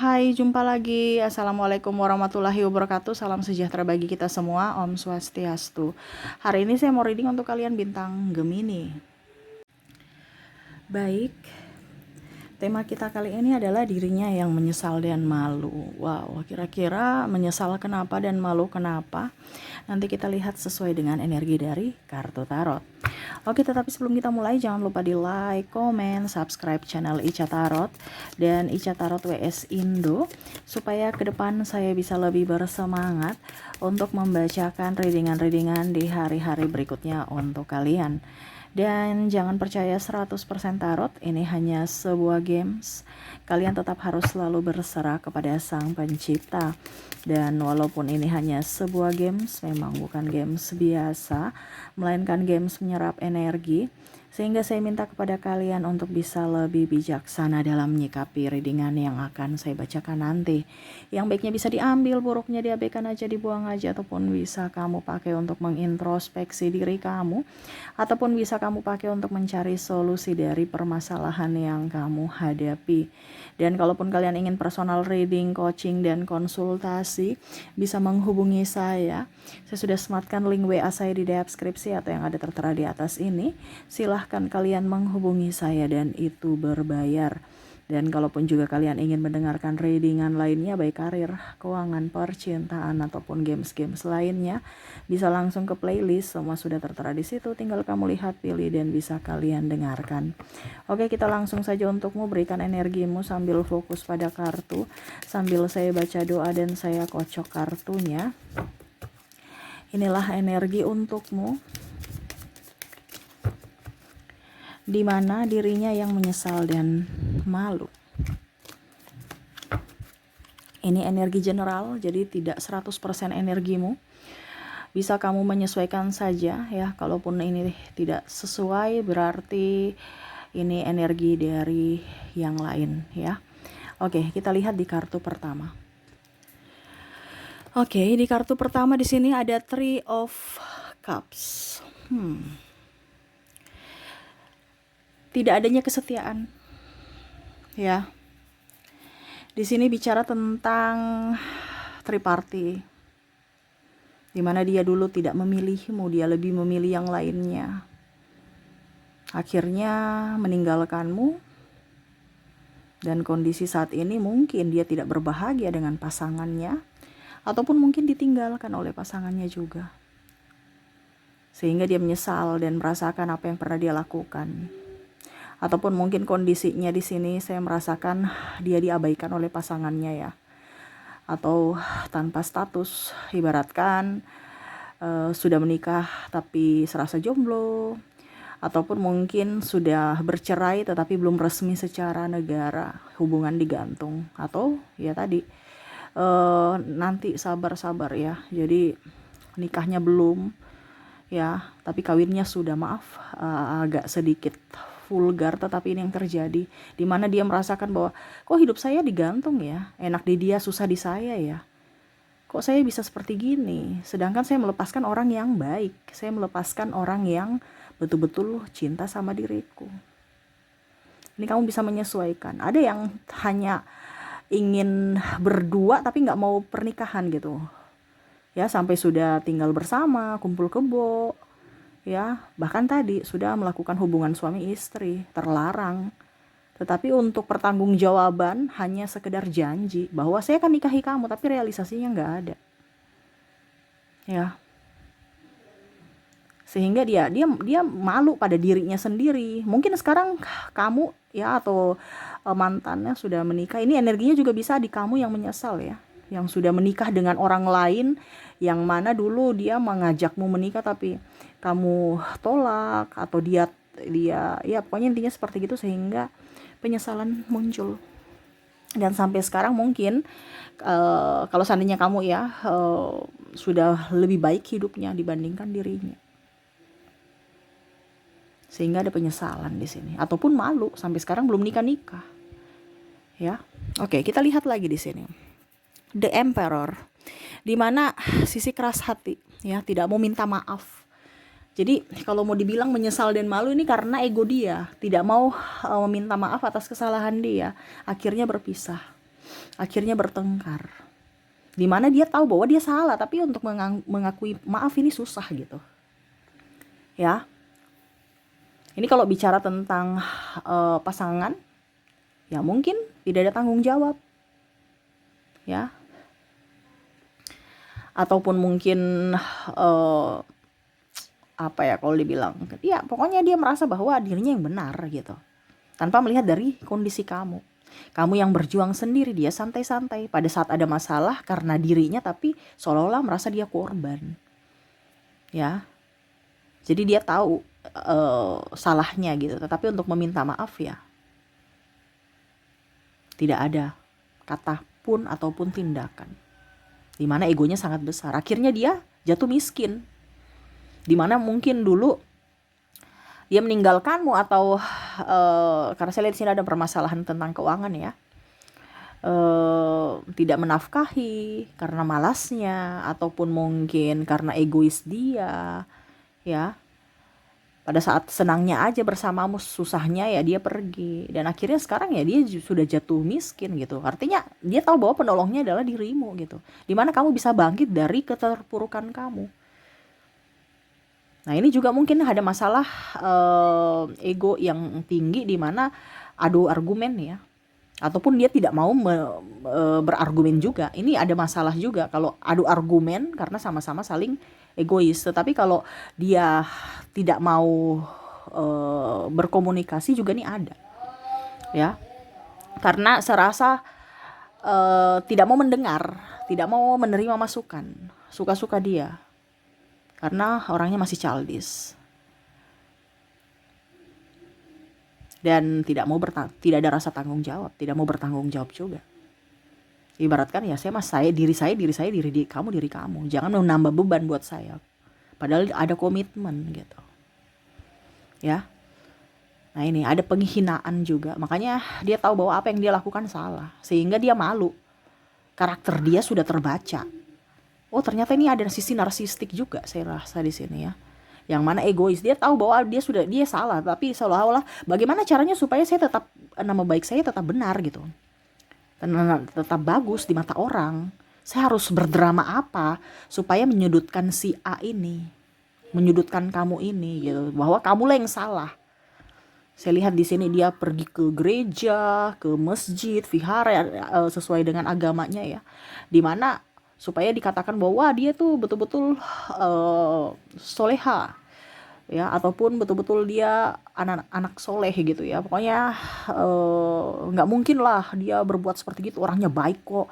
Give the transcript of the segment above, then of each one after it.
Hai, jumpa lagi. Assalamualaikum warahmatullahi wabarakatuh. Salam sejahtera bagi kita semua. Om Swastiastu. Hari ini saya mau reading untuk kalian bintang Gemini. Baik, tema kita kali ini adalah dirinya yang menyesal dan malu. Wow, kira-kira menyesal kenapa dan malu kenapa? Nanti kita lihat sesuai dengan energi dari kartu tarot. Oke, tetapi sebelum kita mulai jangan lupa di like, komen, subscribe channel Ica Tarot dan Ica Tarot WS Indo supaya ke depan saya bisa lebih bersemangat untuk membacakan readingan-readingan di hari-hari berikutnya untuk kalian. Dan jangan percaya 100% tarot, ini hanya sebuah games. Kalian tetap harus selalu berserah kepada Sang Pencipta. Dan walaupun ini hanya sebuah games, memang bukan games biasa, melainkan games menyerap energi. Sehingga saya minta kepada kalian untuk bisa lebih bijaksana dalam menyikapi readingan yang akan saya bacakan nanti. Yang baiknya bisa diambil, buruknya diabaikan aja, dibuang aja, ataupun bisa kamu pakai untuk mengintrospeksi diri kamu, ataupun bisa kamu pakai untuk mencari solusi dari permasalahan yang kamu hadapi. Dan kalaupun kalian ingin personal reading, coaching, dan konsultasi, bisa menghubungi saya. Saya sudah sematkan link WA saya di deskripsi atau yang ada tertera di atas ini. Silahkan kalian menghubungi saya dan itu berbayar. Dan kalaupun juga kalian ingin mendengarkan readingan lainnya, baik karir, keuangan, percintaan, ataupun games-games lainnya, bisa langsung ke playlist, semua sudah tertera di situ, tinggal kamu lihat, pilih, dan bisa kalian dengarkan. Oke, kita langsung saja untukmu, berikan energimu sambil fokus pada kartu, sambil saya baca doa dan saya kocok kartunya. Inilah energi untukmu, di mana dirinya yang menyesal dan malu. Ini energi general, jadi tidak 100% energimu. Bisa kamu menyesuaikan saja ya. Kalaupun ini tidak sesuai, berarti ini energi dari yang lain ya. Oke, kita lihat di kartu pertama. Oke, di kartu pertama di sini ada Three of Cups. Tidak adanya kesetiaan. Ya. Di sini bicara tentang triparty. Di mana dia dulu tidak memilihmu, dia lebih memilih yang lainnya. Akhirnya meninggalkanmu. Dan kondisi saat ini mungkin dia tidak berbahagia dengan pasangannya, ataupun mungkin ditinggalkan oleh pasangannya juga. Sehingga dia menyesal dan merasakan apa yang pernah dia lakukan. Ataupun mungkin kondisinya di sini saya merasakan dia diabaikan oleh pasangannya ya. Atau tanpa status, ibaratkan sudah menikah tapi serasa jomblo. Ataupun mungkin sudah bercerai tetapi belum resmi secara negara, hubungan digantung. Atau ya tadi nanti sabar-sabar ya. Jadi nikahnya belum ya, tapi kawinnya sudah, maaf agak sedikit vulgar, tetapi ini yang terjadi, dimana dia merasakan bahwa kok hidup saya digantung ya, enak di dia, susah di saya ya, kok saya bisa seperti gini, sedangkan saya melepaskan orang yang baik, saya melepaskan orang yang betul-betul cinta sama diriku. Ini kamu bisa menyesuaikan. Ada yang hanya ingin berdua tapi nggak mau pernikahan gitu ya, sampai sudah tinggal bersama, kumpul kebo ya, bahkan tadi sudah melakukan hubungan suami istri, terlarang. Tetapi untuk pertanggungjawaban hanya sekedar janji bahwa saya akan nikahi kamu, tapi realisasinya nggak ada ya. Sehingga dia malu pada dirinya sendiri. Mungkin sekarang kamu ya, atau mantannya sudah menikah, ini energinya juga bisa di kamu yang menyesal ya, yang sudah menikah dengan orang lain, yang mana dulu dia mengajakmu menikah tapi kamu tolak, atau dia ya pokoknya intinya seperti gitu, sehingga penyesalan muncul. Dan sampai sekarang mungkin kalau seandainya kamu ya sudah lebih baik hidupnya dibandingkan dirinya, sehingga ada penyesalan di sini, ataupun malu sampai sekarang belum nikah ya. Oke, kita lihat lagi di sini The Emperor, di mana sisi keras hati ya, tidak mau minta maaf. Jadi kalau mau dibilang menyesal dan malu, ini karena ego dia, tidak mau meminta maaf atas kesalahan dia, akhirnya berpisah. Akhirnya bertengkar. Dimana dia tahu bahwa dia salah, tapi untuk mengakui maaf ini susah gitu. Ya, ini kalau bicara tentang pasangan, ya mungkin tidak ada tanggung jawab. Ya, ataupun mungkin apa ya kalau dibilang, ya pokoknya dia merasa bahwa dirinya yang benar gitu, tanpa melihat dari kondisi kamu yang berjuang sendiri, dia santai-santai pada saat ada masalah karena dirinya, tapi seolah-olah merasa dia korban. Ya, jadi dia tahu salahnya gitu, tetapi untuk meminta maaf ya tidak ada kata pun ataupun tindakan, dimana egonya sangat besar. Akhirnya dia jatuh miskin, dimana mungkin dulu dia meninggalkanmu, atau karena saya lihat di sini ada permasalahan tentang keuangan ya, tidak menafkahi karena malasnya, ataupun mungkin karena egois dia. Ya, pada saat senangnya aja bersamamu, susahnya ya dia pergi, dan akhirnya sekarang ya dia sudah jatuh miskin gitu. Artinya dia tahu bahwa penolongnya adalah dirimu gitu, dimana kamu bisa bangkit dari keterpurukan kamu. Nah, ini juga mungkin ada masalah ego yang tinggi, dimana adu argumen ya, ataupun dia tidak mau berargumen juga. Ini ada masalah juga kalau adu argumen karena sama-sama saling egois. Tetapi kalau dia tidak mau berkomunikasi juga nih ada ya, karena serasa tidak mau mendengar, tidak mau menerima masukan, suka-suka dia, karena orangnya masih childish dan tidak ada rasa tanggung jawab, tidak mau bertanggung jawab juga. Ibaratkan ya, diri kamu, jangan menambah beban buat saya, padahal ada komitmen gitu ya. Nah, ini ada penghinaan juga, makanya dia tahu bahwa apa yang dia lakukan salah, sehingga dia malu. Karakter dia sudah terbaca. Oh, ternyata ini ada sisi narsistik juga saya rasa di sini ya, yang mana egois. Dia tahu bahwa dia salah, tapi seolah-olah bagaimana caranya supaya saya tetap, nama baik saya tetap benar gitu, tetap bagus di mata orang. Saya harus berdrama apa supaya menyudutkan si A ini, menyudutkan kamu ini gitu, bahwa kamulah yang salah. Saya lihat di sini dia pergi ke gereja, ke masjid, vihara, sesuai dengan agamanya ya, dimana supaya dikatakan bahwa dia tuh betul-betul soleha ya, ataupun betul-betul dia anak soleh gitu ya. Pokoknya nggak mungkin lah dia berbuat seperti gitu, orangnya baik kok.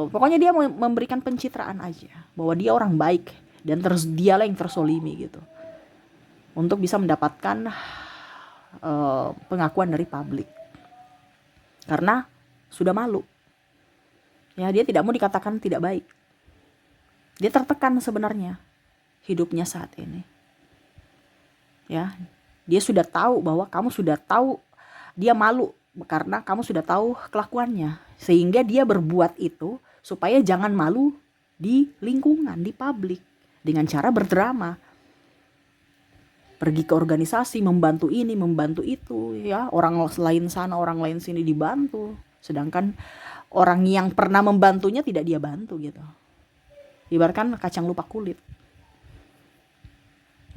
Pokoknya dia memberikan pencitraan aja bahwa dia orang baik, dan dialah yang tersolimi gitu, untuk bisa mendapatkan pengakuan dari publik, karena sudah malu ya. Dia tidak mau dikatakan tidak baik, dia tertekan sebenarnya hidupnya saat ini ya. Dia sudah tahu bahwa kamu sudah tahu, dia malu karena kamu sudah tahu kelakuannya, sehingga dia berbuat itu supaya jangan malu di lingkungan, di publik, dengan cara berdrama, pergi ke organisasi, membantu ini, membantu itu ya, orang lain sana, orang lain sini dibantu, sedangkan orang yang pernah membantunya tidak dia bantu gitu. Ibaratkan kacang lupa kulit.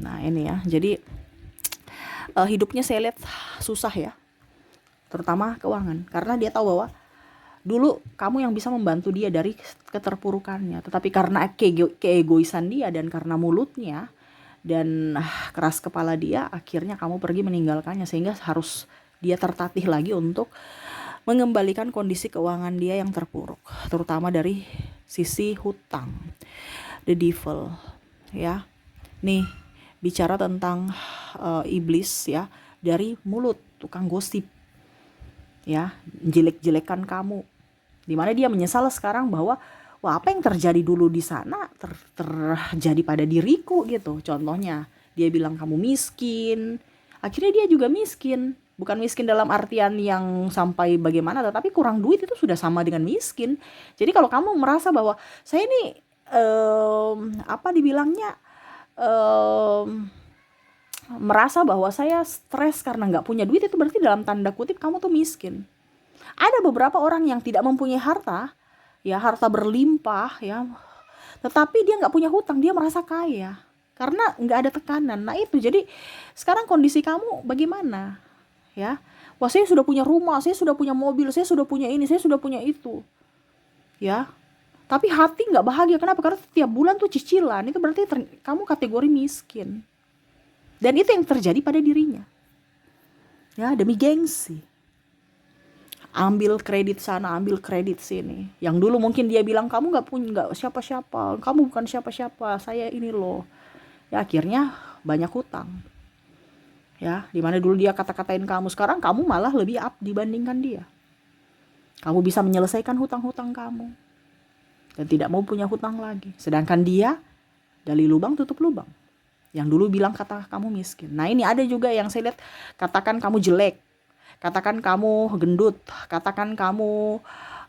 Nah, ini ya, jadi hidupnya saya lihat susah ya, terutama keuangan, karena dia tahu bahwa dulu kamu yang bisa membantu dia dari keterpurukannya, tetapi karena keegoisan dia dan karena mulutnya dan keras kepala dia, akhirnya kamu pergi meninggalkannya, sehingga harus dia tertatih lagi untuk mengembalikan kondisi keuangan dia yang terpuruk, terutama dari sisi hutang. The devil ya. Nih, bicara tentang iblis ya, dari mulut, tukang gosip ya, jelek-jelekan kamu, dimana dia menyesal sekarang bahwa wah, apa yang terjadi dulu di sana terjadi pada diriku gitu. Contohnya dia bilang kamu miskin, akhirnya dia juga miskin. Bukan miskin dalam artian yang sampai bagaimana, tetapi kurang duit itu sudah sama dengan miskin. Jadi kalau kamu merasa bahwa saya ini apa dibilangnya, merasa bahwa saya stres karena nggak punya duit, itu berarti dalam tanda kutip kamu tuh miskin. Ada beberapa orang yang tidak mempunyai harta, ya harta berlimpah ya, tetapi dia nggak punya hutang, dia merasa kaya karena nggak ada tekanan. Nah itu, jadi sekarang kondisi kamu bagaimana ya? Wah, saya sudah punya rumah, saya sudah punya mobil, saya sudah punya ini, saya sudah punya itu, ya. Tapi hati nggak bahagia. Kenapa? Karena setiap bulan tuh cicilan. Itu berarti kamu kategori miskin. Dan itu yang terjadi pada dirinya. Ya, demi gengsi. Ambil kredit sana, ambil kredit sini. Yang dulu mungkin dia bilang, kamu nggak siapa-siapa, kamu bukan siapa-siapa, saya ini loh. Ya akhirnya banyak hutang. Ya, dimana dulu dia kata-katain kamu, sekarang kamu malah lebih up dibandingkan dia. Kamu bisa menyelesaikan hutang-hutang kamu dan tidak mau punya hutang lagi. Sedangkan dia gali lubang tutup lubang. Yang dulu bilang kata kamu miskin. Nah ini ada juga yang saya lihat, katakan kamu jelek, katakan kamu gendut, katakan kamu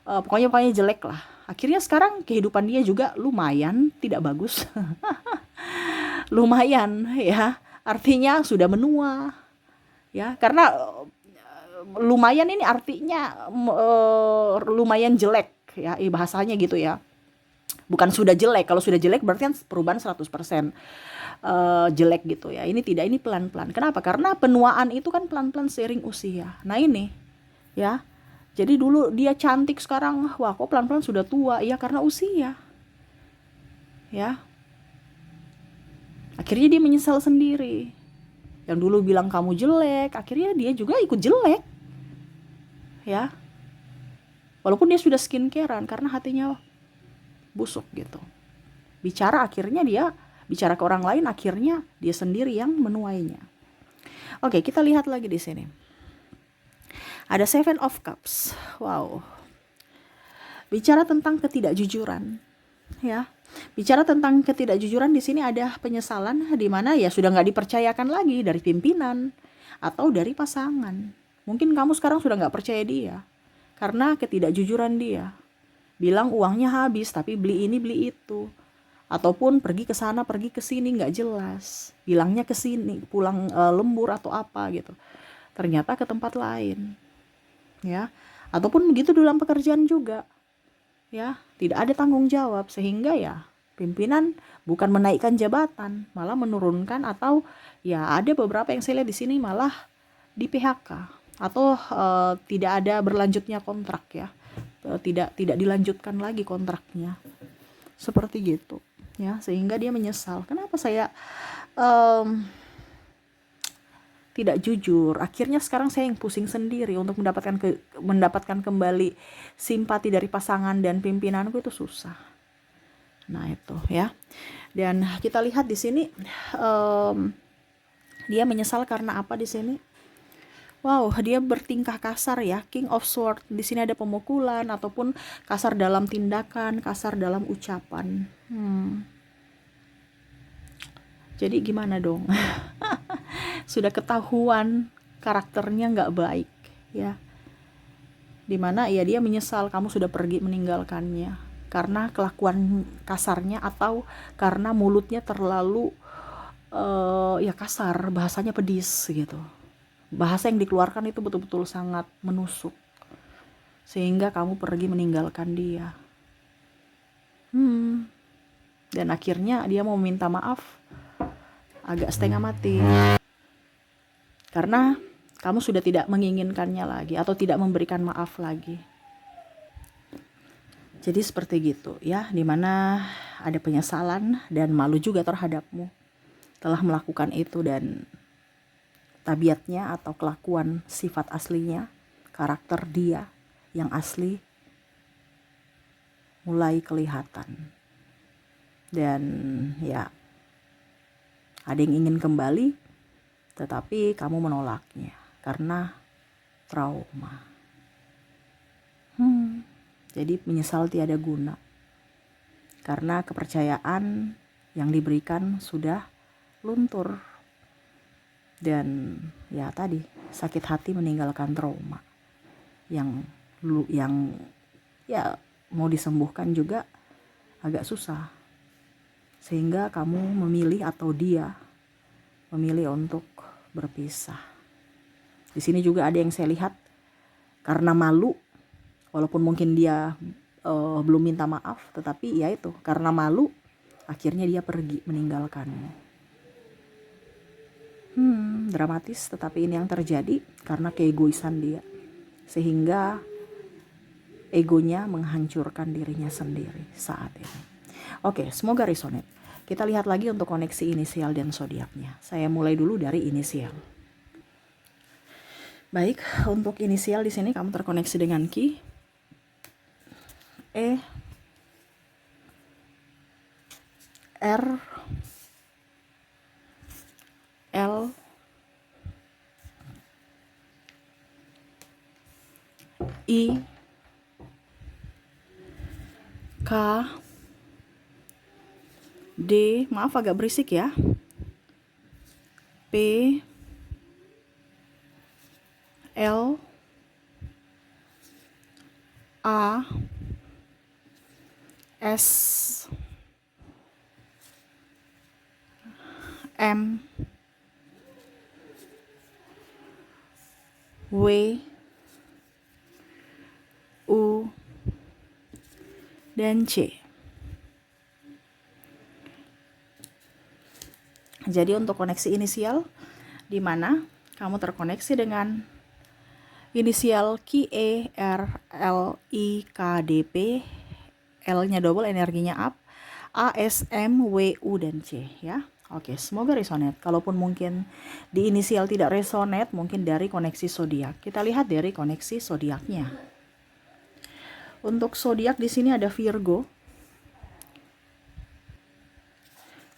pokoknya jelek lah. Akhirnya sekarang kehidupan dia juga lumayan tidak bagus. Lumayan ya, artinya sudah menua ya, karena lumayan ini artinya lumayan jelek ya, bahasanya gitu ya. Bukan sudah jelek. Kalau sudah jelek berarti kan perubahan 100% jelek gitu ya. Ini tidak, ini pelan-pelan. Kenapa? Karena penuaan itu kan pelan-pelan seiring usia. Nah ini ya. Jadi dulu dia cantik, sekarang wah kok pelan-pelan sudah tua. Ya karena usia. Ya. Akhirnya dia menyesal sendiri. Yang dulu bilang kamu jelek, akhirnya dia juga ikut jelek. Ya. Walaupun dia sudah skincarean karena hatinya busuk gitu. Bicara ke orang lain, akhirnya dia sendiri yang menuainya. Oke, kita lihat lagi di sini. Ada Seven of Cups. Wow. Bicara tentang ketidakjujuran, ya. Bicara tentang ketidakjujuran, di sini ada penyesalan di mana ya sudah nggak dipercayakan lagi dari pimpinan atau dari pasangan. Mungkin kamu sekarang sudah nggak percaya dia karena ketidakjujuran dia. Bilang uangnya habis tapi beli ini beli itu, ataupun pergi ke sana pergi ke sini nggak jelas, bilangnya ke sini pulang lembur atau apa gitu, ternyata ke tempat lain ya. Ataupun begitu dalam pekerjaan juga ya, tidak ada tanggung jawab sehingga ya pimpinan bukan menaikkan jabatan malah menurunkan, atau ya ada beberapa yang saya lihat di sini malah di PHK atau tidak ada berlanjutnya kontrak ya. Tidak dilanjutkan lagi kontraknya, seperti gitu ya, sehingga dia menyesal, kenapa saya tidak jujur, akhirnya sekarang saya yang pusing sendiri untuk mendapatkan kembali simpati dari pasangan dan pimpinanku, itu susah. Nah itu ya, dan kita lihat di sini dia menyesal karena apa di sini. Wow, dia bertingkah kasar ya, King of Swords. Di sini ada pemukulan ataupun kasar dalam tindakan, kasar dalam ucapan. Jadi gimana dong? Sudah ketahuan karakternya nggak baik ya. Dimana ya dia menyesal kamu sudah pergi meninggalkannya karena kelakuan kasarnya atau karena mulutnya terlalu ya kasar, bahasanya pedis gitu. Bahasa yang dikeluarkan itu betul-betul sangat menusuk sehingga kamu pergi meninggalkan dia. Dan akhirnya dia mau minta maaf agak setengah mati karena kamu sudah tidak menginginkannya lagi atau tidak memberikan maaf lagi. Jadi seperti gitu ya, dimana ada penyesalan dan malu juga terhadapmu telah melakukan itu, dan tabiatnya atau kelakuan sifat aslinya, karakter dia yang asli mulai kelihatan. Dan ya ada yang ingin kembali tetapi kamu menolaknya karena trauma. Jadi menyesal tiada guna karena kepercayaan yang diberikan sudah luntur. Dan ya tadi, sakit hati meninggalkan trauma yang ya mau disembuhkan juga agak susah, sehingga kamu memilih atau dia memilih untuk berpisah. Di sini juga ada yang saya lihat karena malu Walaupun mungkin dia belum minta maaf, tetapi ya itu, karena malu, akhirnya dia pergi meninggalkanmu. Dramatis, tetapi ini yang terjadi karena keegoisan dia. Sehingga egonya menghancurkan dirinya sendiri saat ini. Oke, semoga resonate. Kita lihat lagi untuk koneksi inisial dan zodiaknya. Saya mulai dulu dari inisial. Baik, untuk inisial di sini kamu terkoneksi dengan Ki, E, R, L, I, K, D, maaf agak berisik ya, P, L, A, S, M, W, U, dan C. Jadi untuk koneksi inisial, di mana kamu terkoneksi dengan inisial Ki, E, R, L, I, K, D, P, L-nya double, energinya up, A, S, M, W, U, dan C ya. Oke, semoga resonate. Kalaupun mungkin di inisial tidak resonate, mungkin dari koneksi zodiak. Kita lihat dari koneksi zodiaknya. Untuk zodiak di sini ada Virgo,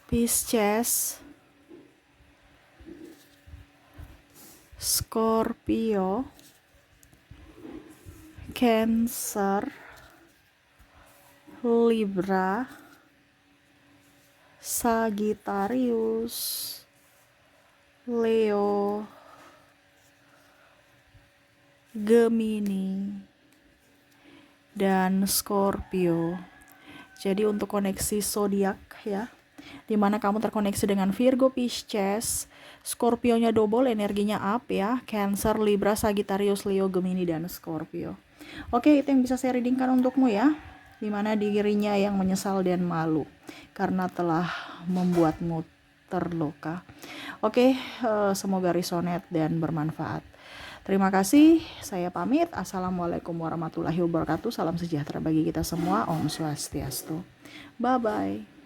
Pisces, Scorpio, Cancer, Libra, Sagittarius, Leo, Gemini, dan Scorpio. Jadi untuk koneksi zodiak ya, dimana kamu terkoneksi dengan Virgo, Pisces, Scorpio-nya double, energinya up ya, Cancer, Libra, Sagittarius, Leo, Gemini, dan Scorpio. Oke, itu yang bisa saya readingkan untukmu ya, dimana dirinya yang menyesal dan malu karena telah membuatmu terluka. Oke, semoga resonate dan bermanfaat. Terima kasih, saya pamit. Assalamualaikum warahmatullahi wabarakatuh. Salam sejahtera bagi kita semua. Om Swastiastu. Bye-bye.